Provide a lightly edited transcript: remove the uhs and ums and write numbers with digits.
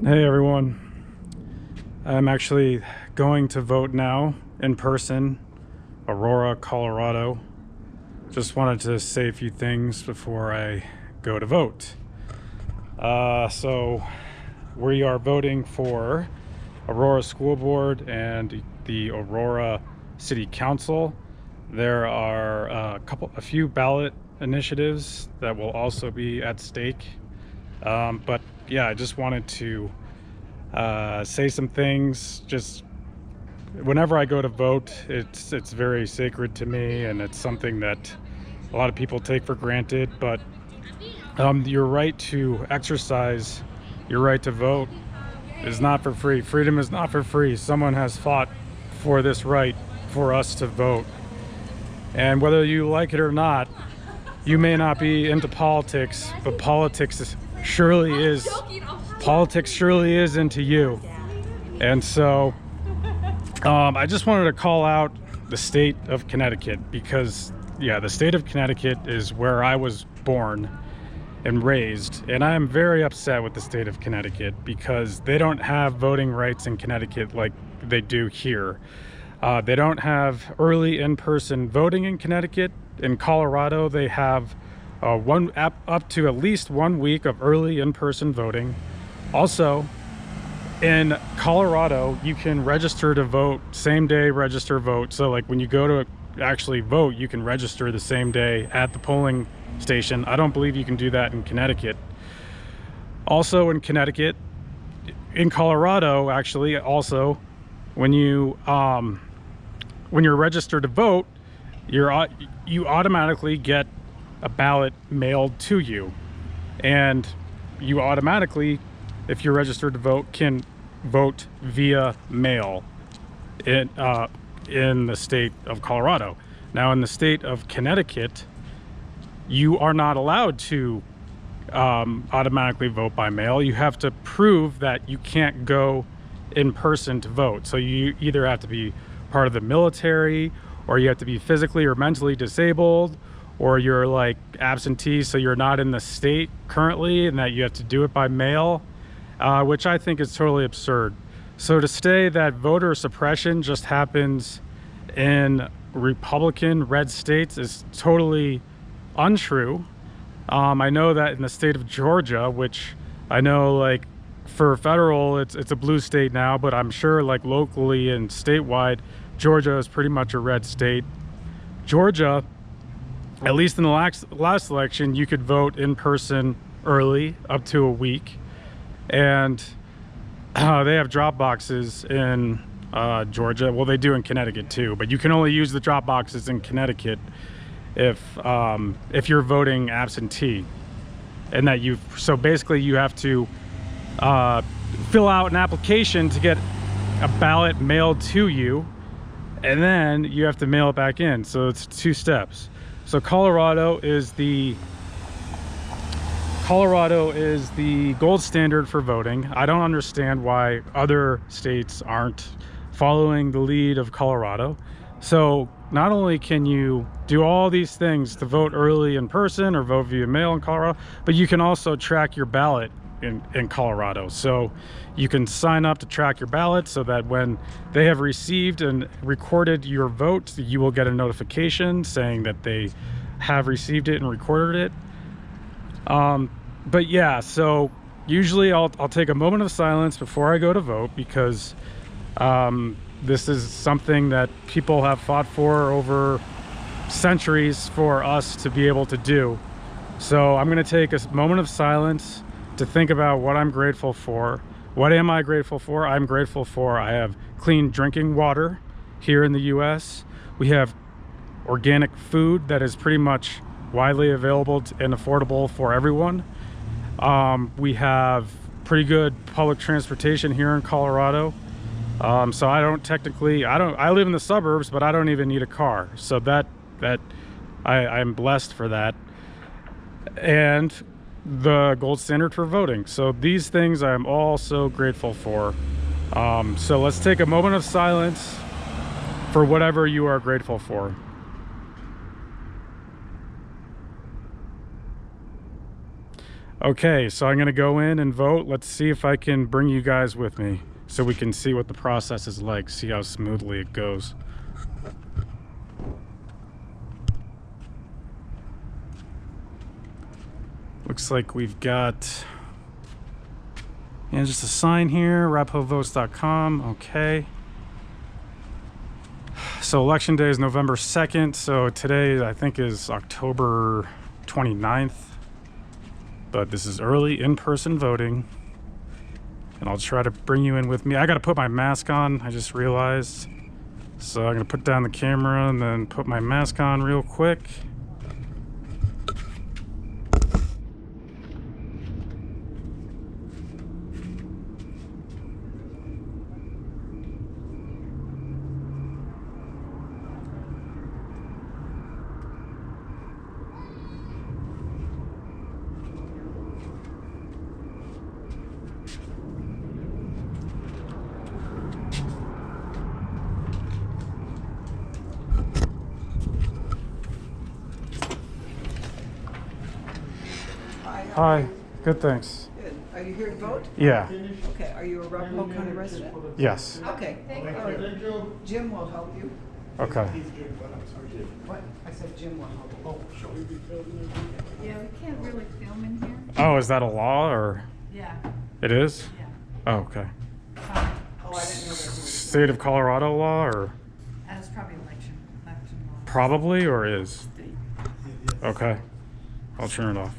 Hey everyone, I'm actually going to vote now in person, Aurora, Colorado. Just wanted to say a few things before I go to vote. So we are voting for Aurora School Board and the Aurora City Council. There are a few ballot initiatives that will also be at stake. But yeah, I just wanted to say some things. Just whenever I go to vote, it's very sacred to me, and it's something that a lot of people take for granted. But your right to exercise your right to vote is not for free. Freedom is not for free. Someone has fought for this right for us to vote, and whether you like it or not, you may not be into politics, but politics surely is into you. And so I just wanted to call out the state of Connecticut, because the state of Connecticut is where I was born and raised, and I am very upset with the state of Connecticut because they don't have voting rights in Connecticut like they do here. They don't have early in-person voting in Connecticut. In Colorado, they have up to at least 1 week of early in-person voting. Also, in Colorado, you can register to vote, same day register vote. So like when you go to actually vote, you can register the same day at the polling station. I don't believe you can do that in Connecticut. Also in Connecticut, in Colorado, actually, also, when you're registered to vote, you automatically get a ballot mailed to you, and you automatically, if you're registered to vote, can vote via mail in the state of Colorado. Now, in the state of Connecticut, you are not allowed to automatically vote by mail. You have to prove that you can't go in person to vote. So you either have to be part of the military, or you have to be physically or mentally disabled, or you're like absentee, so you're not in the state currently, and that you have to do it by mail, which I think is totally absurd. So to say that voter suppression just happens in Republican red states is totally untrue. I know that in the state of Georgia, which I know like for federal, it's a blue state now, but I'm sure like locally and statewide, Georgia is pretty much a red state. Georgia, at least in the last election, you could vote in person early, up to a week. And they have drop boxes in Georgia. Well, they do in Connecticut too, but you can only use the drop boxes in Connecticut if you're voting absentee. And that so basically you have to fill out an application to get a ballot mailed to you, and then you have to mail it back in. So it's 2 steps. So Colorado is the gold standard for voting. I don't understand why other states aren't following the lead of Colorado. So not only can you do all these things to vote early in person or vote via mail in Colorado, but you can also track your ballot in Colorado. So you can sign up to track your ballot so that when they have received and recorded your vote, you will get a notification saying that they have received it and recorded it. But yeah, so usually I'll take a moment of silence before I go to vote, because this is something that people have fought for over centuries for us to be able to do. So I'm going to take a moment of silence to think about what I'm grateful for. What am I grateful for? I'm grateful for I have clean drinking water here in the US. We have organic food that is pretty much widely available and affordable for everyone. We have pretty good public transportation here in Colorado. So I live in the suburbs, but I don't even need a car. So I'm blessed for that. And the gold standard for voting. So these things I'm all so grateful for. So let's take a moment of silence for whatever you are grateful for. Okay, so I'm gonna go in and vote. Let's see if I can bring you guys with me so we can see what the process is like, see how smoothly it goes. Looks like we've got, and just a sign here, arapahoevotes.com. Okay. So election day is November 2nd. So today I think is October 29th. But this is early in-person voting. And I'll try to bring you in with me. I got to put my mask on, I just realized. So I'm going to put down the camera and then put my mask on real quick. Hi, good, thanks. Good. Are you here to vote? Yeah, Okay. Are you a Arapahoe County resident? yes. Okay. All right. Jim will help you. Okay. What? I said Jim will help you. Yeah, we can't really film in here. Oh, is that a law or? Yeah, It is? yeah. Oh, okay. Oh, I didn't know that. State of Colorado law or That's probably election law. probably or is? State. Okay. I'll turn it off.